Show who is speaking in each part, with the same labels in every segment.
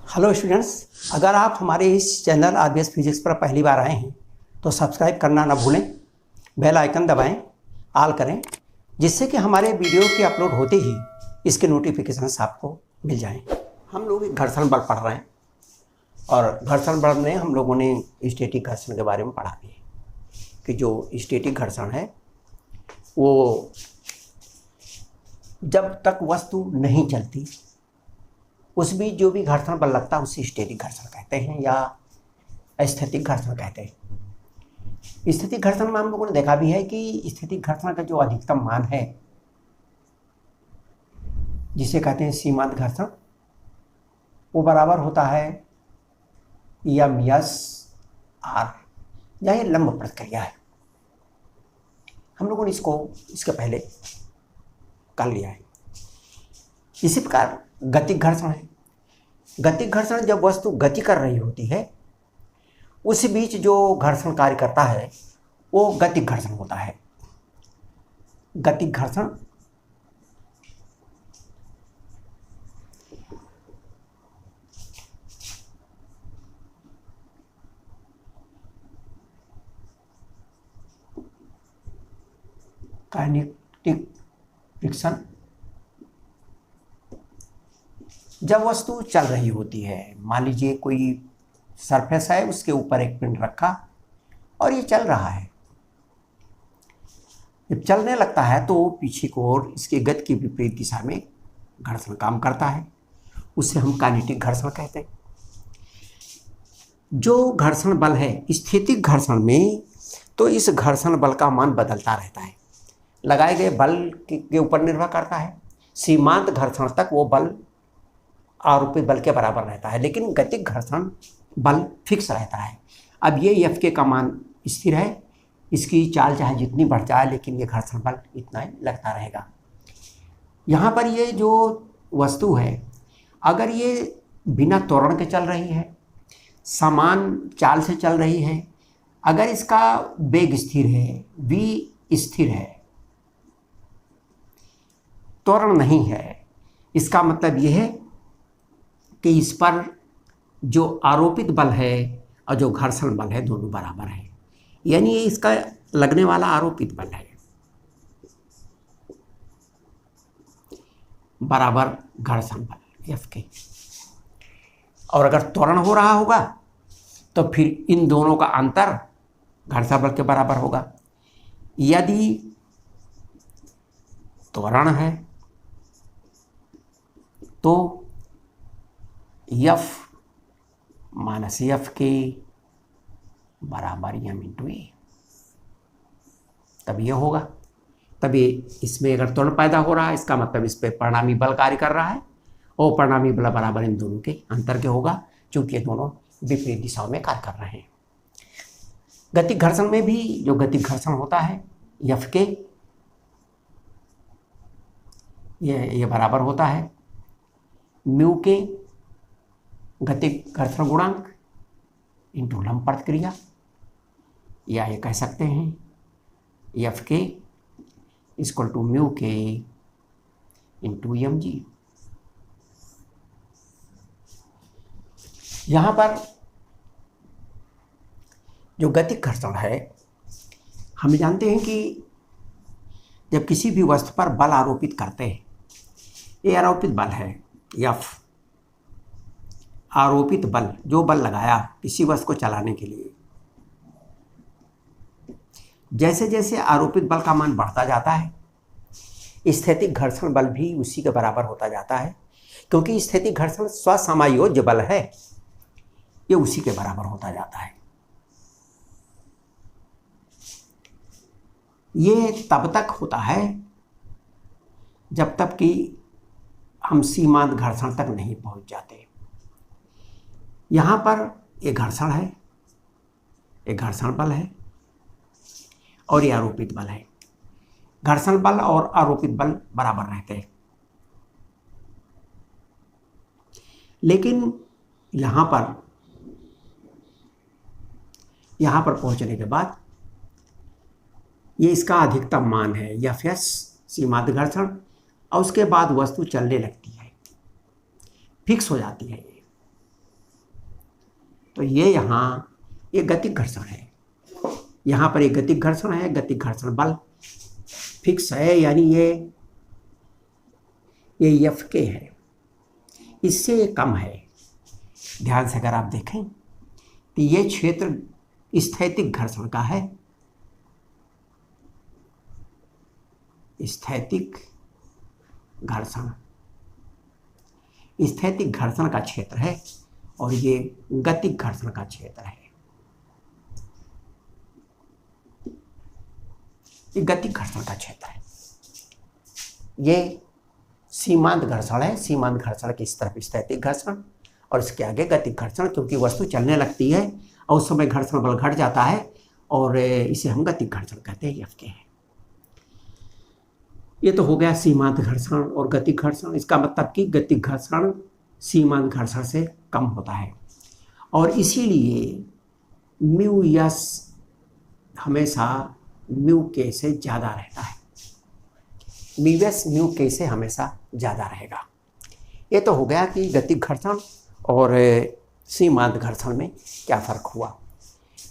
Speaker 1: Hello students, अगर आप हमारे इस चैनल आरबीएस फिजिक्स पर पहली बार आए हैं तो सब्सक्राइब करना ना भूलें, बेल आइकन दबाएं, ऑल करें, जिससे कि हमारे वीडियो के अपलोड होते ही इसके नोटिफिकेशंस आपको मिल जाएं। हम लोग एक घर्षण बल पढ़ रहे हैं और घर्षण बल में हम लोगों ने स्टैटिक घर्षण के बारे में पढ़ा भी है कि जो स्टैटिक घर्षण है वो जब तक वस्तु नहीं चलती उस बीच जो भी घर्षण बल लगता है उसे स्टैटिक घर्षण कहते हैं या स्थैतिक घर्षण कहते हैं। स्थैतिक घर्षण में हम लोगों ने देखा भी है कि स्थैतिक घर्षण का जो अधिकतम मान है जिसे कहते हैं सीमांत घर्षण, वो बराबर होता है एम.एस आर, या ये लंब प्रक्रिया है। हम लोगों ने इसके पहले कर लिया है। इसी प्रकार गतिक घर्षण है। गतिक घर्षण जब वस्तु गति कर रही होती है उस बीच जो घर्षण कार्य करता है वो गतिक घर्षण होता है। गतिक घर्षण काइनेटिक फ्रिक्शन जब वस्तु चल रही होती है, मान लीजिए कोई सरफेस है, उसके ऊपर एक पिंड रखा और ये चल रहा है। जब चलने लगता है तो पीछे की ओर इसके गति की विपरीत दिशा में घर्षण काम करता है, उसे हम काइनेटिक घर्षण कहते हैं। जो घर्षण बल है स्थैतिक घर्षण में, तो इस घर्षण बल का मान बदलता रहता है, लगाए गए बल के ऊपर निर्भर करता है। सीमांत घर्षण तक वो बल आरोपित बल के बराबर रहता है, लेकिन गतिक घर्षण बल फिक्स रहता है। अब ये एफ के का मान स्थिर है, इसकी चाल चाहे जितनी बढ़ जाए लेकिन ये घर्षण बल इतना ही लगता रहेगा। यहाँ पर ये जो वस्तु है अगर ये बिना त्वरण के चल रही है, समान चाल से चल रही है, अगर इसका वेग स्थिर है, v स्थिर है, त्वरण नहीं है, इसका मतलब यह है कि इस पर जो आरोपित बल है और जो घर्षण बल है दोनों बराबर है, यानी ये इसका लगने वाला आरोपित बल है बराबर घर्षण बल एफ के। और अगर त्वरण हो रहा होगा तो फिर इन दोनों का अंतर घर्षण बल के बराबर होगा। यदि त्वरण है तो एफ माइनस एफ के बराबर एम इंटू ए, तब ये होगा। तभी इसमें अगर त्वरण पैदा हो रहा है इसका मतलब इस पर परिणामी बल कार्य कर रहा है और परिणामी बल बराबर इन दोनों के अंतर के होगा, क्योंकि ये दोनों विपरीत दिशाओं में कार्य कर रहे हैं। गतिक घर्षण में भी जो गतिक घर्षण होता है एफ के, ये बराबर होता है म्यू के गतिक घर्षण गुणांक इंटू लंब प्रतिक्रिया, या ये कह सकते हैं एफ के इक्वल टू म्यू के इंटू एम जी। यहाँ पर जो गतिक घर्षण है हम जानते हैं कि जब किसी भी वस्तु पर बल आरोपित करते हैं, ये आरोपित बल है एफ, आरोपित बल जो बल लगाया किसी वस्तु को चलाने के लिए, जैसे जैसे आरोपित बल का मान बढ़ता जाता है स्थैतिक घर्षण बल भी उसी के बराबर होता जाता है, क्योंकि स्थैतिक घर्षण स्वसमायोज्य बल है, ये उसी के बराबर होता जाता है। ये तब तक होता है जब तक कि हम सीमांत घर्षण तक नहीं पहुंच जाते। यहाँ पर एक घर्षण है, एक घर्षण बल है और ये आरोपित बल है। घर्षण बल और आरोपित बल बराबर रहते हैं, लेकिन यहाँ पर पहुँचने के बाद ये इसका अधिकतम मान है एफ एस सीमांत घर्षण, और उसके बाद वस्तु चलने लगती है, फिक्स हो जाती है ये। तो ये यहाँ ये गतिक घर्षण है, यहाँ पर एक गतिक घर्षण है, गतिक घर्षण बल फिक्स है, यानी ये एफ के है, इससे ये कम है। ध्यान से अगर आप देखें तो ये क्षेत्र स्थैतिक घर्षण का है, स्थैतिक घर्षण का क्षेत्र है, और ये गतिक घर्षण का क्षेत्र है। ये गतिक घर्षण का क्षेत्र है, ये सीमांत घर्षण है। सीमांत घर्षण की इस तरफ स्थैतिक घर्षण और इसके आगे गतिक घर्षण, क्योंकि वस्तु चलने लगती है और उस समय घर्षण बल घट जाता है और इसे हम गतिक घर्षण कहते हैं, एफ के है। ये तो हो गया सीमांत घर्षण और गतिक घर्षण। इसका मतलब कि गतिक घर्षण सीमांत घर्षण से कम होता है, और इसीलिए म्यू यस हमेशा म्यू के से ज़्यादा रहता है। म्यू यस म्यू के से हमेशा ज़्यादा रहेगा। ये तो हो गया कि गतिक घर्षण और सीमांत घर्षण में क्या फ़र्क हुआ।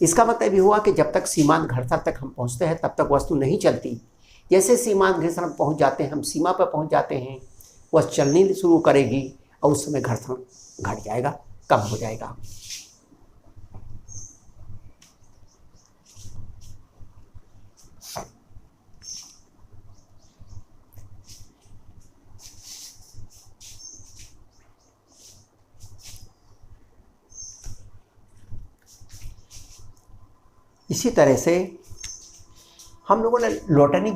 Speaker 1: इसका मतलब ये हुआ कि जब तक सीमांत घर्षण तक हम पहुँचते हैं तब तक वस्तु नहीं चलती। जैसे सीमांत घर्षण पहुँच जाते हैं, हम सीमा पर पहुँच जाते हैं, वह चलनी शुरू करेगी और उस समय घर्षण घट जाएगा, कम हो जाएगा। इसी तरह से हम लोगों ने लोटनिक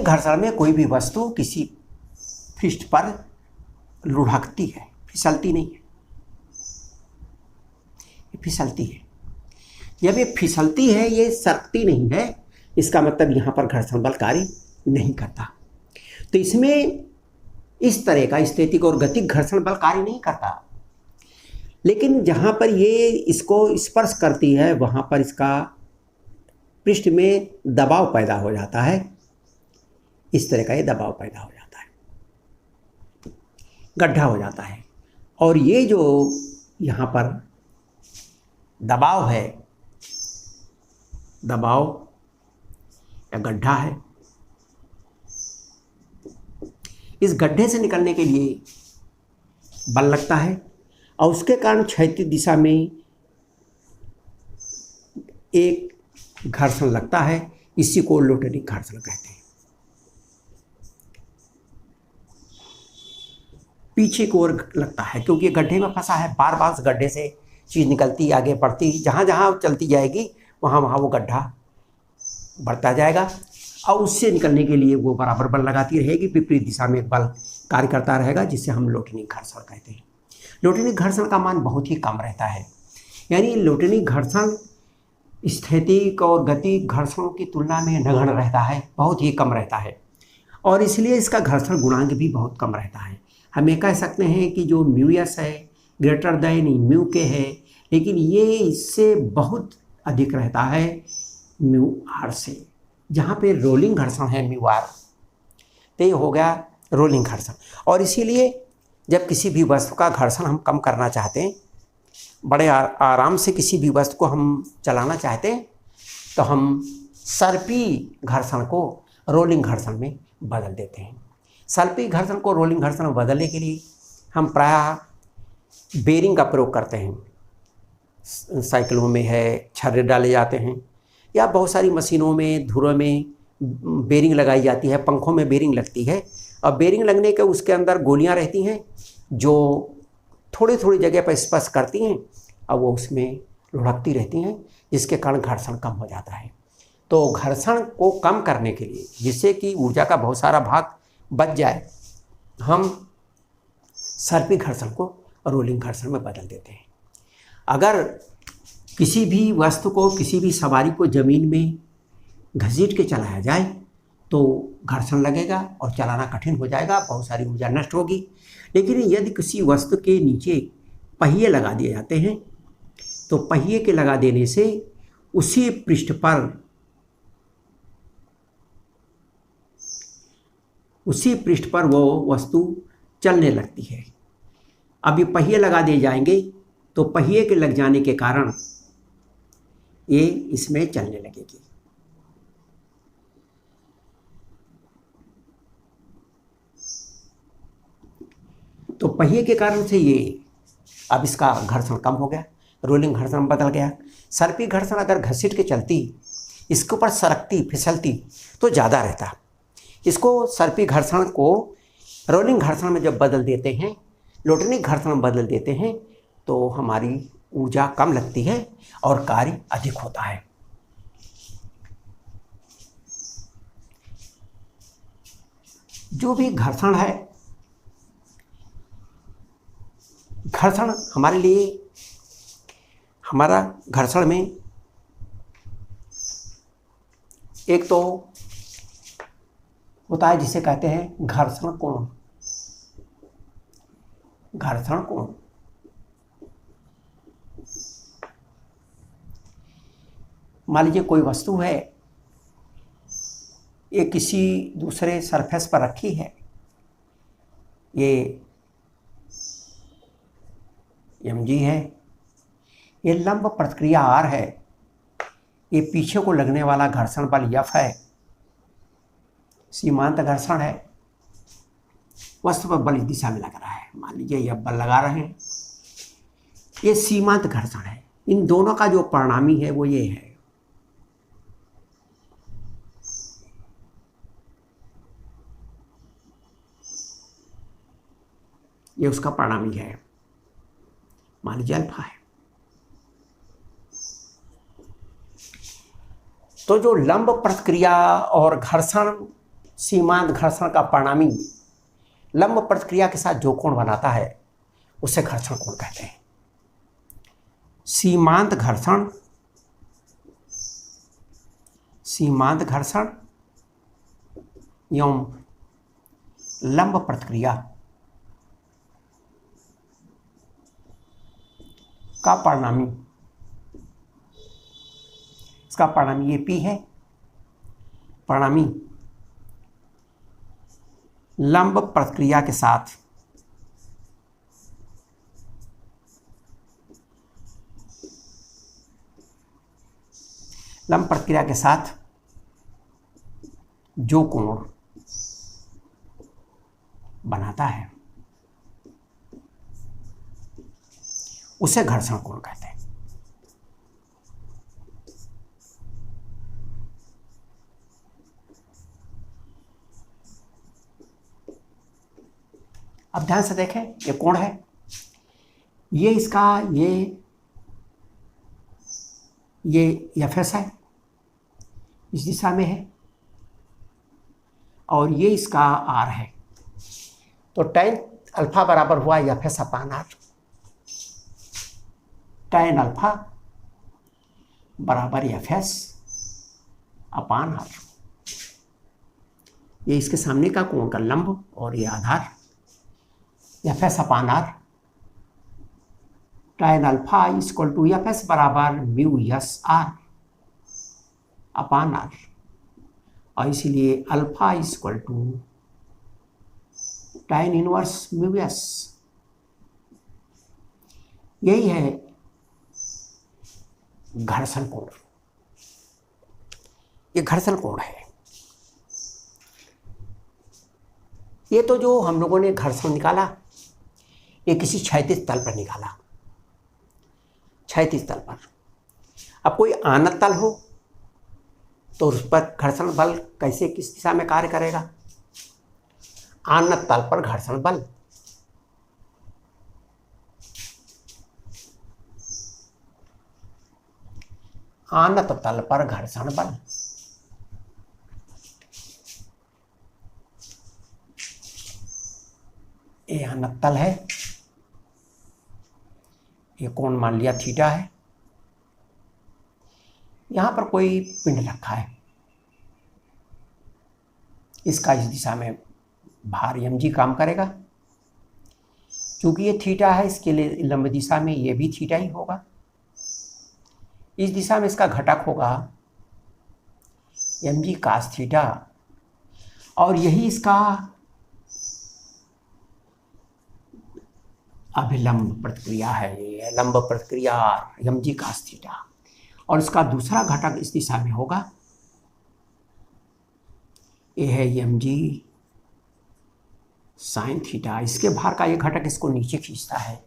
Speaker 1: घर्षण में कोई भी वस्तु किसी पृष्ठ पर लुढ़कती है, फिसलती नहीं है, ये फिसलती है। जब ये फिसलती है, ये सरकती नहीं है, इसका मतलब यहाँ पर घर्षण बल कार्य नहीं करता। तो इसमें इस तरह का स्थैतिक और गतिक घर्षण बल कार्य नहीं करता, लेकिन जहाँ पर ये इसको स्पर्श करती है वहाँ पर इसका पृष्ठ में दबाव पैदा हो जाता है। इस तरह का ये दबाव पैदा हो जाता है, गड्ढा हो जाता है, और ये जो यहाँ पर दबाव है, दबाव या गड्ढा है, इस गड्ढे से निकलने के लिए बल लगता है और उसके कारण क्षैतिज दिशा में एक घर्षण लगता है। इसी को लोटनिक घर्षण कहते हैं। पीछे की ओर लगता है क्योंकि ये गड्ढे में फंसा है, बार बार गड्ढे से चीज़ निकलती आगे बढ़ती, जहाँ जहाँ चलती जाएगी वहाँ वहाँ वो गड्ढा बढ़ता जाएगा और उससे निकलने के लिए वो बराबर बल लगाती रहेगी। विपरीत दिशा में एक बल कार्य करता रहेगा, जिसे हम लोटनिक घर्षण कहते हैं। लोटनिक घर्षण का मान बहुत ही कम रहता है, यानी लोटनिक घर्षण स्थैतिक और गतिक घर्षणों की तुलना में नगण्य रहता है, बहुत ही कम रहता है, और इसलिए इसका घर्षण गुणांक भी बहुत कम रहता है। हम ये कह सकते हैं कि जो म्यू एस है ग्रेटर देन म्यू के है, लेकिन ये इससे बहुत अधिक रहता है म्यू आर से। जहाँ पे रोलिंग घर्षण है म्यू आर, तो ये हो गया रोलिंग घर्षण। और इसीलिए जब किसी भी वस्तु का घर्षण हम कम करना चाहते हैं, बड़े आराम से किसी भी वस्तु को हम चलाना चाहते हैं, तो हम सर्पी घर्षण को रोलिंग घर्षण में बदल देते हैं। सर्पी घर्षण को रोलिंग घर्षण में बदलने के लिए हम प्रायः बेरिंग का प्रयोग करते हैं। साइकिलों में है, छर्रे डाले जाते हैं, या बहुत सारी मशीनों में, धुरों में बेरिंग लगाई जाती है, पंखों में बेरिंग लगती है। और बेरिंग लगने के उसके अंदर गोलियां रहती हैं जो थोड़ी थोड़ी जगह पर स्पर्श करती हैं और वो उसमें लुढ़कती रहती हैं, जिसके कारण घर्षण कम हो जाता है। तो घर्षण को कम करने के लिए, जिससे कि ऊर्जा का बहुत सारा भाग बच जाए, हम सर्पी घर्षण को रोलिंग घर्षण में बदल देते हैं। अगर किसी भी वस्तु को, किसी भी सवारी को ज़मीन में घसीट के चलाया जाए तो घर्षण लगेगा और चलाना कठिन हो जाएगा, बहुत सारी ऊर्जा नष्ट होगी। लेकिन यदि किसी वस्तु के नीचे पहिए लगा दिए जाते हैं तो पहिए के लगा देने से उसी पृष्ठ पर वो वस्तु चलने लगती है। अब ये पहिए लगा दिए जाएंगे तो पहिए के लग जाने के कारण ये इसमें चलने लगेगी। तो पहिए के कारण से ये अब इसका घर्षण कम हो गया, रोलिंग घर्षण बदल गया। सर्पी घर्षण अगर घसीट के चलती, इसके ऊपर सरकती फिसलती तो ज़्यादा रहता। इसको सर्पी घर्षण को रोलिंग घर्षण में जब बदल देते हैं, लोटनिक घर्षण में बदल देते हैं तो हमारी ऊर्जा कम लगती है और कार्य अधिक होता है। जो भी घर्षण है, घर्षण हमारे लिए, हमारा घर्षण में एक तो होता है जिसे कहते हैं घर्षण कोण। घर्षण कोण मान लीजिए कोई वस्तु है, ये किसी दूसरे सरफेस पर रखी है, ये mg है, ये लंब प्रतिक्रिया r है, ये पीछे को लगने वाला घर्षण बल F है, सीमांत घर्षण है, वस्तु पर बल इस दिशा में लग रहा है, मान लीजिए यह बल लगा रहे हैं, ये सीमांत घर्षण है। इन दोनों का जो परिणामी है वो ये है। ये उसका परिणामी है, मान लीजिए अल्फा है। तो जो लंब प्रतिक्रिया और घर्षण, सीमांत घर्षण का परिणामी लंब प्रतिक्रिया के साथ जो कोण बनाता है उसे घर्षण कोण कहते हैं। सीमांत घर्षण एवं लंब प्रतिक्रिया का परिणामी, इसका परिणामी ये P है, परिणामी लंब प्रतिक्रिया के साथ जो कोण बनाता है उसे घर्षण कोण कहते हैं। अब ध्यान से देखें, ये कोण है, ये इसका ये एफएस है, इस दिशा में है, और ये इसका आर है। तो tan अल्फा बराबर हुआ FS upon R. tan alpha बराबर एफएस अपान आर। ये इसके सामने का कोण का लंब और ये आधार, FS upon R. tan alpha equal to FS बराबर mu S R upon R, और इसीलिए alpha equal to tan inverse mu S. यही है घर्षण कोण। ये घर्षण कोण है। ये तो जो हम लोगों ने घर्षण निकाला, ये किसी क्षैतिज तल पर निकाला, क्षैतिज तल पर। अब कोई आनत तल हो तो उस पर घर्षण बल कैसे, किस दिशा में कार्य करेगा? आनत तल पर घर्षण बल, आनत तल पर घर्षण बल। ये आनत तल है, ये कोण मान लिया थीटा है, यहां पर कोई पिंड रखा है, इसका इस दिशा में भार mg काम करेगा। क्योंकि ये थीटा है, इसके लिए लंब दिशा में ये भी थीटा ही होगा। इस दिशा में इसका घटक होगा mg cos थीटा, और यही इसका अभिलंब प्रतिक्रिया है, ये लंब प्रतिक्रिया mg cos थीटा। और इसका दूसरा घटक इस दिशा में होगा, ये है mg sin थीटा। इसके भार का ये घटक इसको नीचे खींचता है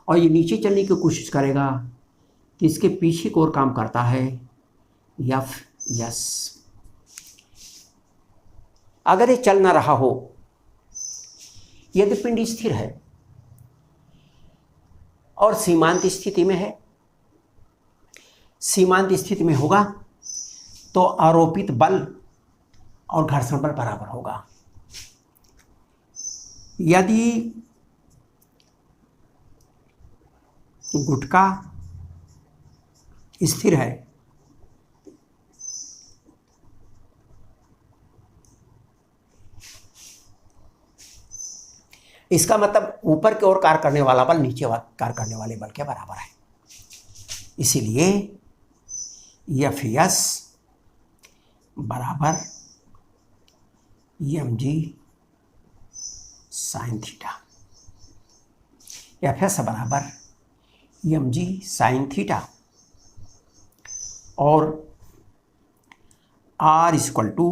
Speaker 1: और ये नीचे चलने की कोशिश करेगा, तो इसके पीछे की ओर काम करता है F(s). अगर ये चल ना रहा हो, यदि पिंड स्थिर है और सीमांत स्थिति में है, सीमांत स्थिति में होगा तो आरोपित बल और घर्षण बल बराबर होगा। यदि गुटका स्थिर है इसका मतलब ऊपर की ओर कार्य करने वाला बल नीचे कार्य करने वाले बल के बराबर है। इसीलिए F(s) बराबर mg sin थीटा। F(s) बराबर mg sin थीटा और R equal to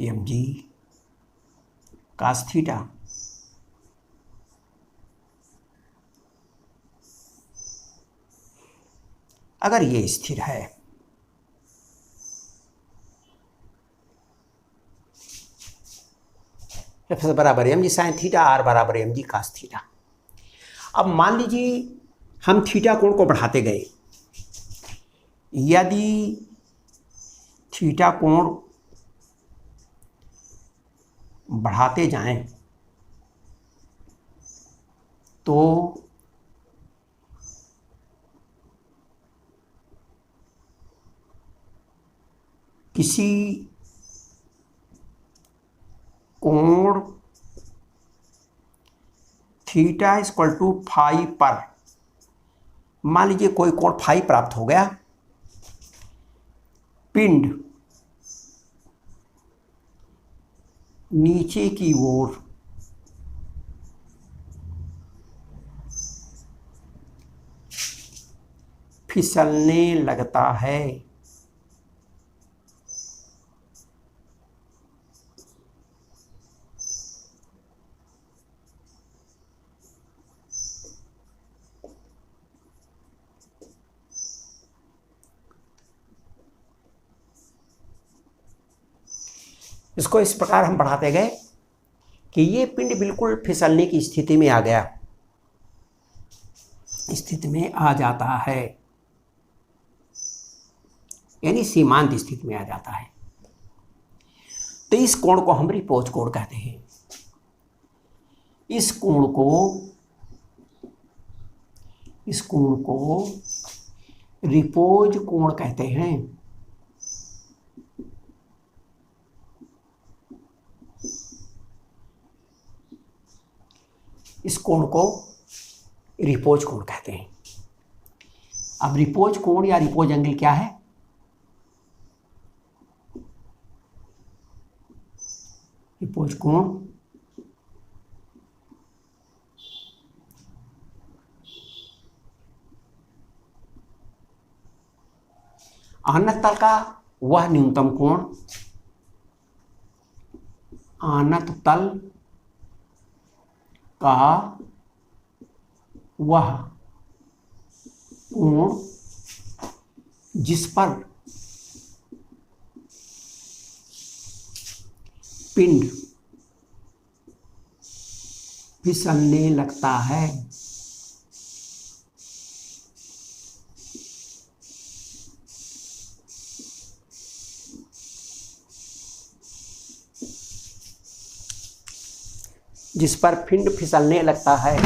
Speaker 1: mg cos theta. अगर ये स्थिर है F बराबर mg sin थीटा, R बराबर mg cos थीटा। अब मान लीजिए हम थीटा कोण को बढ़ाते गए, यदि थीटा कोण बढ़ाते जाएं तो किसी कोण थीटा इक्वल टू फाई पर, मान लीजिए कोई कोण फाई प्राप्त हो गया, पिंड नीचे की ओर फिसलने लगता है। इसको इस प्रकार हम बढ़ाते गए कि ये पिंड बिल्कुल फिसलने की स्थिति में आ गया, स्थिति में आ जाता है, यानी सीमांत स्थिति में आ जाता है। तो इस कोण को हम रिपोज कोण कहते हैं। इस कोण को रिपोज कोण कहते हैं। इस कोण को रिपोज कोण कहते हैं। अब रिपोज कोण या रिपोज एंगल क्या है? रिपोज कोण आनत तल का वह न्यूनतम कोण, आनत तल का वह कोण जिस पर पिंड फिसलने लगता है। जिस पर पिंड फिसलने लगता है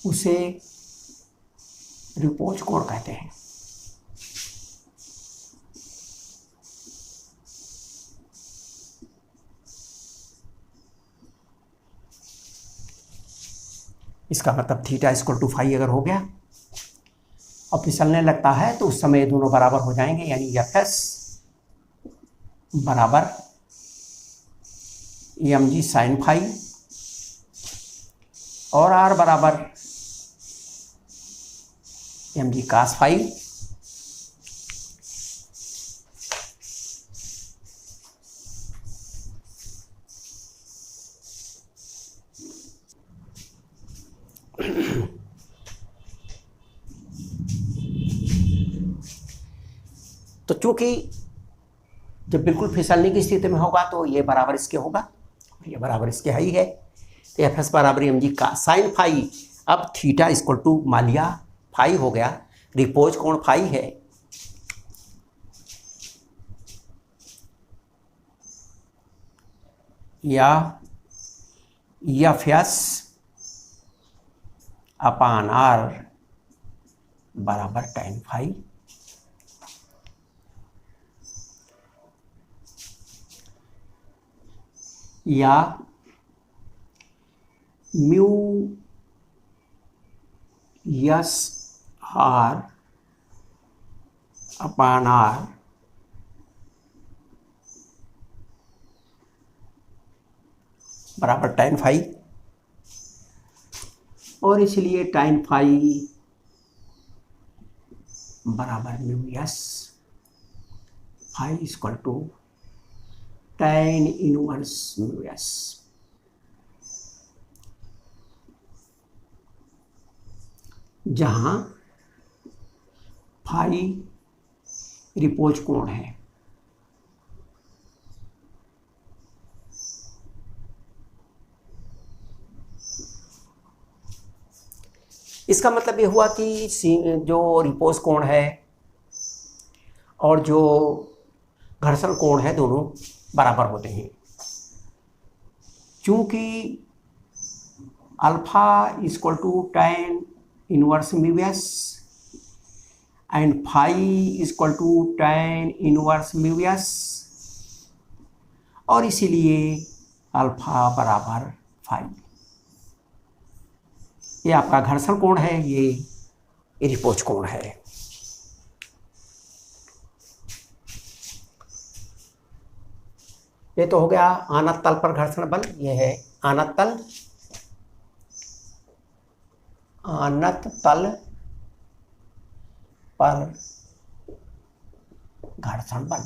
Speaker 1: उसे रिपोज कोण कहते हैं। इसका मतलब थीटा इक्वल टू फाई अगर हो गया और फिसलने लगता है तो उस समय ये दोनों बराबर हो जाएंगे, यानी एफ एस बराबर एम जी साइन फाई और आर बराबर एम जी कास फाई। तो चूंकि जब बिल्कुल फिसलने की स्थिति में होगा तो ये बराबर इसके होगा और ये बराबर इसके है ही है, तो एफ एस बराबर एम जी का साइन फाई। अब थीटा इक्वल टू मान लिया फाई हो गया, रिपोज कोण फाई है, या एफ एस अपान आर बराबर tan फाई। या mu S R upon R बराबर tan फाई, और इसलिए tan फाई बराबर mu S phi equal to tan inverse mu S. जहां फाई रिपोज कोण है। इसका मतलब ये हुआ कि जो रिपोज कोण है और जो घर्षण कोण है दोनों बराबर होते हैं। चूंकि alpha equal to tan inverse mu S and phi equal to tan inverse mu S, और इसीलिए अल्फा बराबर फाई। ये आपका घर्षण कोण है, ये रिपोज कोण है। ये तो हो गया आनत तल पर घर्षण बल। ये है आनत तल पर घर्षण बल।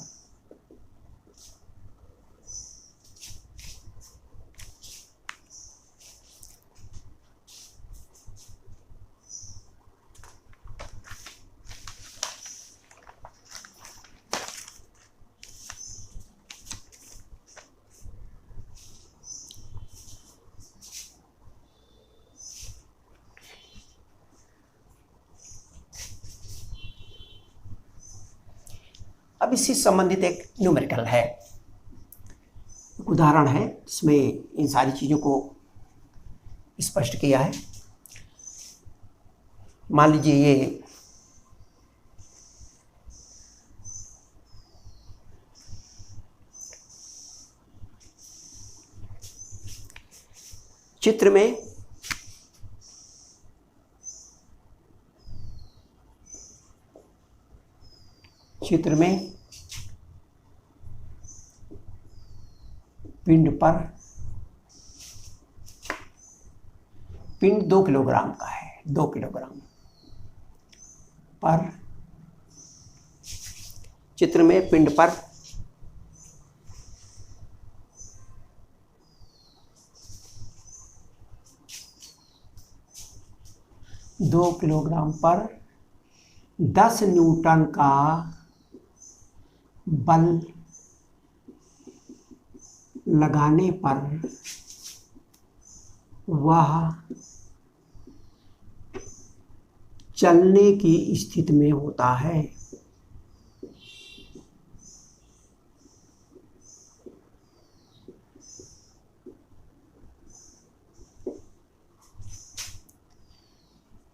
Speaker 1: अब इससे संबंधित एक न्यूमेरिकल है, उदाहरण है जिसमें इन सारी चीज़ों को स्पष्ट किया है। मान लीजिए ये चित्र में पिंड 2 किलोग्राम का है, 2 किलोग्राम पर चित्र में पिंड पर दो किलोग्राम पर 10 न्यूटन का बल लगाने पर वह चलने की स्थिति में होता है।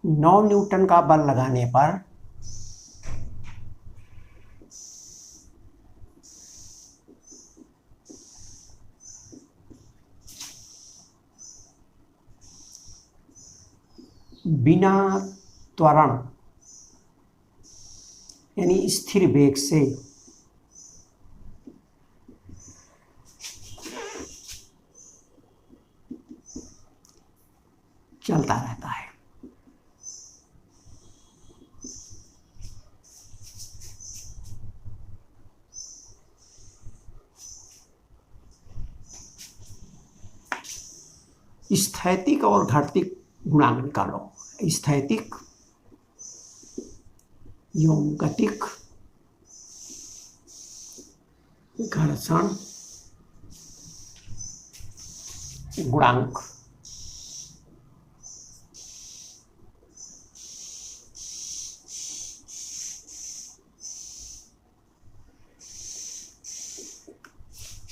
Speaker 1: 9 न्यूटन का बल लगाने पर बिना त्वरण यानी स्थिर वेग से चलता रहता है। स्थैतिक और घातीय गुणांक निकालो। स्थैतिक एवं गतिक घर्षण गुणांक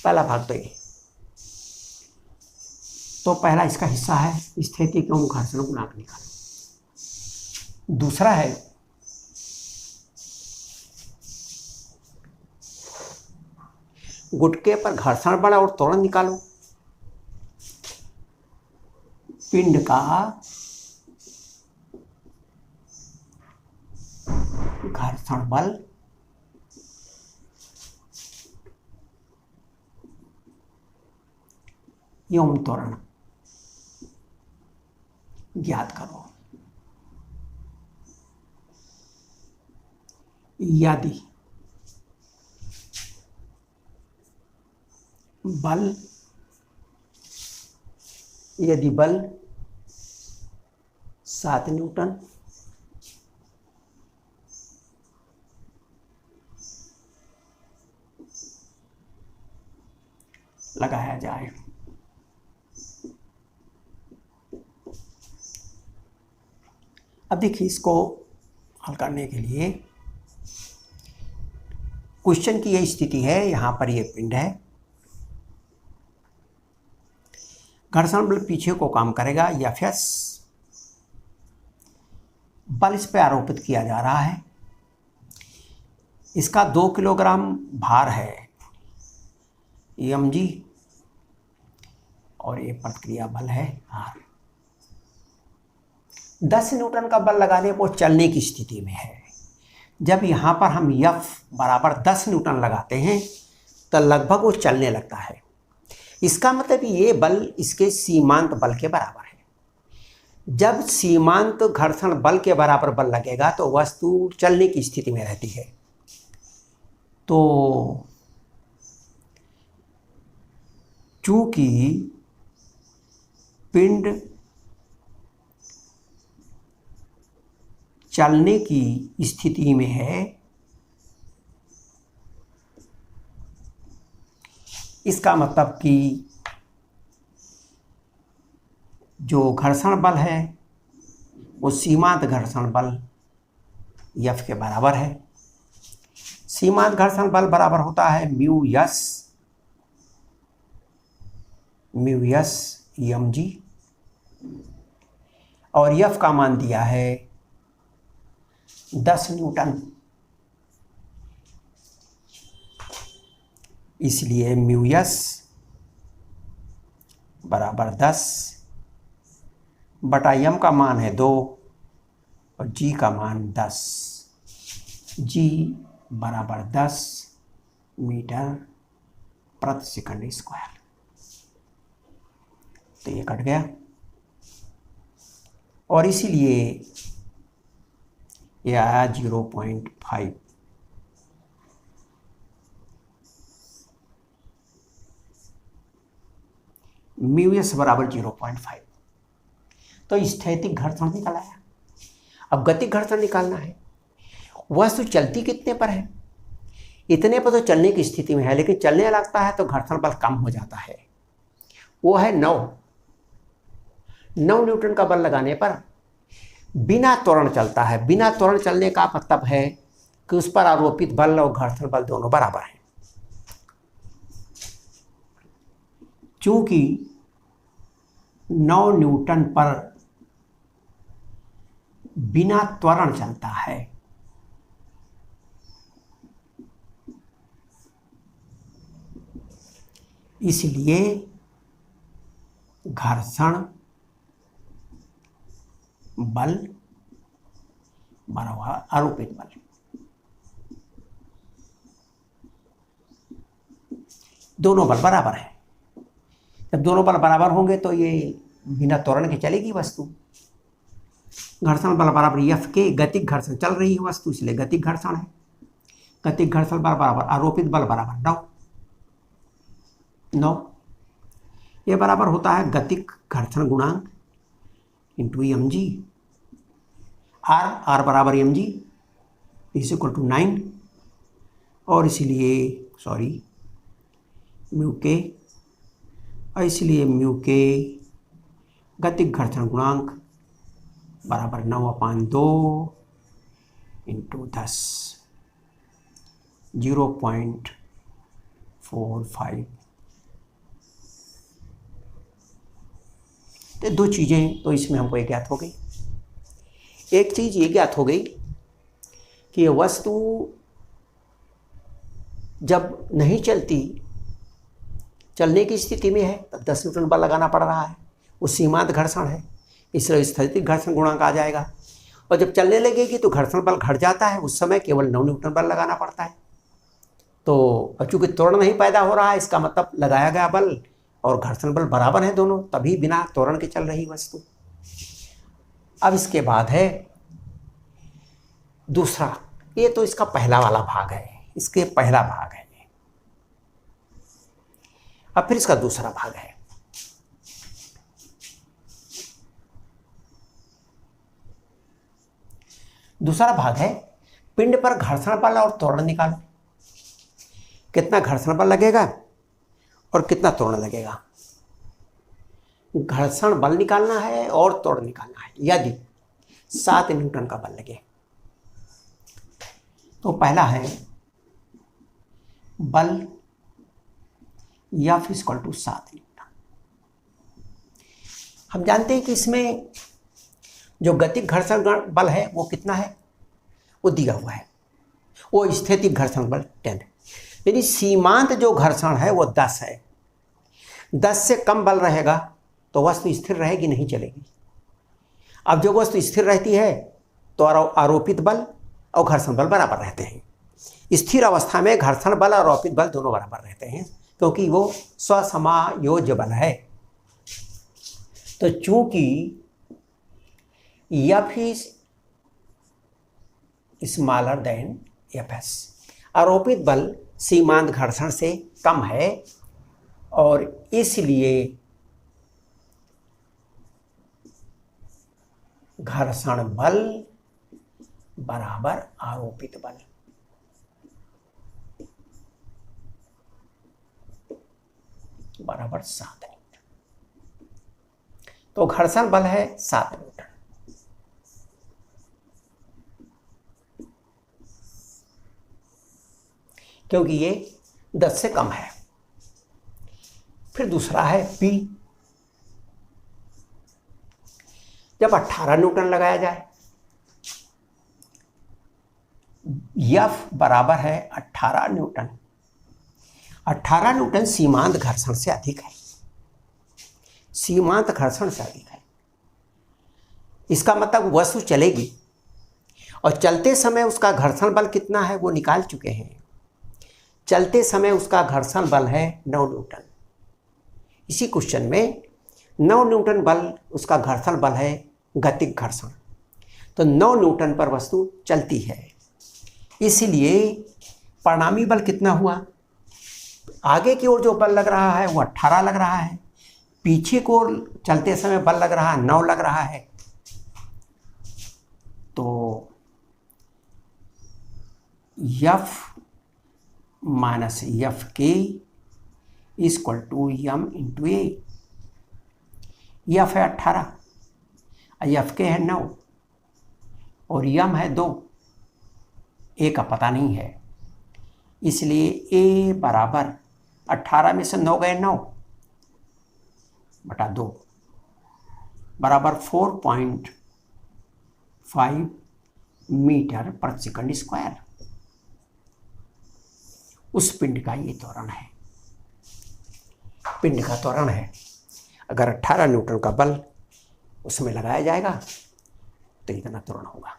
Speaker 1: पहला भाग तो ये, तो पहला इसका हिस्सा है स्थैतिक एवं घर्षण गुणांक निकालो। दूसरा है गुटके पर घर्षण बल और त्वरण निकालो। पिंड का घर्षण बल एवं त्वरण ज्ञात करो। यदि बल 7 न्यूटन लगाया जाए अब देखिए इसको हल करने के लिए क्वेश्चन की यह स्थिति है, यहां पर यह पिंड है, घर्षण बल पीछे को काम करेगा, Fs बल इस पर आरोपित किया जा रहा है, इसका 2 किलोग्राम भार है mg और ये प्रतिक्रिया बल है r। 10 न्यूटन का बल लगाने पर चलने की स्थिति में है। जब यहाँ पर हम F बराबर 10 न्यूटन लगाते हैं तो लगभग वो चलने लगता है। इसका मतलब ये बल इसके सीमांत बल के बराबर है। जब सीमांत घर्षण बल के बराबर बल लगेगा तो वस्तु चलने की स्थिति में रहती है। तो चूंकि पिंड चलने की स्थिति में है, इसका मतलब कि जो घर्षण बल है वो सीमांत घर्षण बल F के बराबर है। सीमांत घर्षण बल बराबर होता है म्यू यस mg और F का मान दिया है 10 न्यूटन, इसलिए म्यू यस बराबर 10 बटा m का मान है 2 और g का मान 10, g बराबर 10 मीटर प्रति सेकंड स्क्वायर। तो ये कट गया और इसीलिए ये आया 0.5। म्यू एस बराबर 0.5। तो स्थैतिक घर्षण निकल आया। अब गतिक घर्षण निकालना है। वस्तु चलती कितने पर है? इतने पर तो चलने की स्थिति में है, लेकिन चलने लगता है तो घर्षण बल कम हो जाता है। वो है 9 न्यूटन का बल लगाने पर बिना त्वरण चलता है। बिना त्वरण चलने का मतलब है कि उस पर आरोपित बल और घर्षण बल दोनों बराबर हैं। चूंकि 9 न्यूटन पर बिना त्वरण चलता है। इसलिए घर्षण बल बराबर आरोपित बल। दोनों बल बराबर है। जब दोनों बल बराबर होंगे तो ये बिना त्वरण के चलेगी वस्तु। घर्षण बल बराबर एफ के, गतिक घर्षण चल रही है वस्तु इसलिए गतिक घर्षण है। गतिक घर्षण बल बराबर आरोपित बल बराबर 9। ये बराबर होता है गतिक घर्षण गुणांक इंटू एम जी। आर बराबर M G is equal to 9 और इसलिए म्यू के, और इसलिए म्यू के गतिक घर्षण गुणांक बराबर 9/2 इंटू 10 0.45। तो दो चीज़ें तो इसमें हमको एक ज्ञात हो गई। एक चीज़ ये ज्ञात हो गई कि ये वस्तु जब नहीं चलती, चलने की स्थिति में है तब 10 न्यूटन बल लगाना पड़ रहा है, वो सीमांत घर्षण है, इसलिए स्थैतिक घर्षण गुणांक आ जाएगा। और जब चलने लगेगी तो घर्षण बल घट जाता है, उस समय केवल 9 न्यूटन बल लगाना पड़ता है। तो चूंकि त्वरण नहीं पैदा हो रहा है, इसका मतलब लगाया गया बल और घर्षण बल बराबर है दोनों, तभी बिना त्वरण के चल रही वस्तु। अब इसके बाद है दूसरा, ये तो इसका पहला वाला भाग है, इसके पहला भाग है। अब फिर इसका दूसरा भाग है। दूसरा भाग है पिंड पर घर्षण बल और त्वरण निकालो। कितना घर्षण बल लगेगा और कितना त्वरण लगेगा। घर्षण बल निकालना है और त्वरण निकालना है। यदि 7 न्यूटन का बल लगे तो पहला है बल F = 7 न्यूटन। हम जानते हैं कि इसमें जो गतिक घर्षण बल है वो कितना है, वो दिया हुआ है, वो स्थैतिक घर्षण बल 10 है। यानी सीमांत जो घर्षण है वो 10 है। 10 से कम बल रहेगा तो वस्तु स्थिर रहेगी, नहीं चलेगी। अब जो वस्तु स्थिर रहती है तो आरोपित बल और घर्षण बल बराबर रहते हैं। स्थिर अवस्था में घर्षण बल और आरोपित बल दोनों बराबर रहते हैं, क्योंकि वो स्वसमायोज्य बल है। तो चूंकि F is smaller than Fs, आरोपित बल सीमांत घर्षण से कम है और इसलिए घर्षण बल बराबर आरोपित बल। बराबर 7 न्यूटन। तो घर्षण बल है 7 न्यूटन। क्योंकि ये 10 से कम है। फिर दूसरा है P। जब 18 न्यूटन लगाया जाए, F बराबर है 18 न्यूटन। 18 न्यूटन सीमांत घर्षण से अधिक है, सीमांत घर्षण से अधिक है। इसका मतलब वस्तु चलेगी और चलते समय उसका घर्षण बल कितना है वो निकाल चुके हैं। चलते समय उसका घर्षण बल है 9 न्यूटन। इसी क्वेश्चन में 9 न्यूटन बल उसका घर्षण बल है गतिक घर्षण। तो 9 न्यूटन पर वस्तु चलती है, इसलिए परिणामी बल कितना हुआ। आगे की ओर जो बल लग रहा है वो 18 लग रहा है, पीछे को चलते समय बल लग रहा है 9 लग रहा है। तो F माइनस F के equal to M into A। F है 18, F के है 9 और M है 2, A का पता नहीं है, इसलिए A बराबर 18 में से 9 गए 9 बटा 2 बराबर 5 मीटर पर सेकंड स्क्वायर। उस पिंड का ये त्वरण है, पिंड का त्वरण है। अगर 18 न्यूटन का बल उसमें लगाया जाएगा तो इतना त्वरण होगा।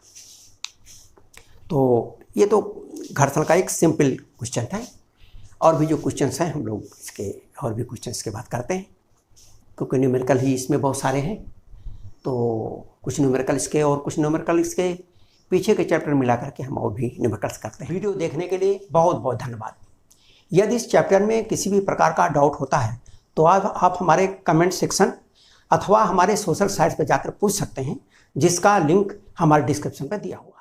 Speaker 1: तो ये तो घर्षण का एक सिंपल क्वेश्चन था। और भी जो क्वेश्चंस हैं हम लोग इसके और भी क्वेश्चंस के बात करते हैं, क्योंकि न्यूमेरिकल ही इसमें बहुत सारे हैं। तो कुछ न्यूमेरिकल इसके और कुछ न्यूमेरिकल इसके पीछे के चैप्टर मिला करके हम और भी न्यूमेरिकल्स करते हैं। वीडियो देखने के लिए बहुत बहुत धन्यवाद। यदि इस चैप्टर में किसी भी प्रकार का डाउट होता है तो आप हमारे कमेंट सेक्शन अथवा हमारे सोशल साइट्स पर जाकर पूछ सकते हैं, जिसका लिंक हमारे डिस्क्रिप्शन पर दिया हुआ है।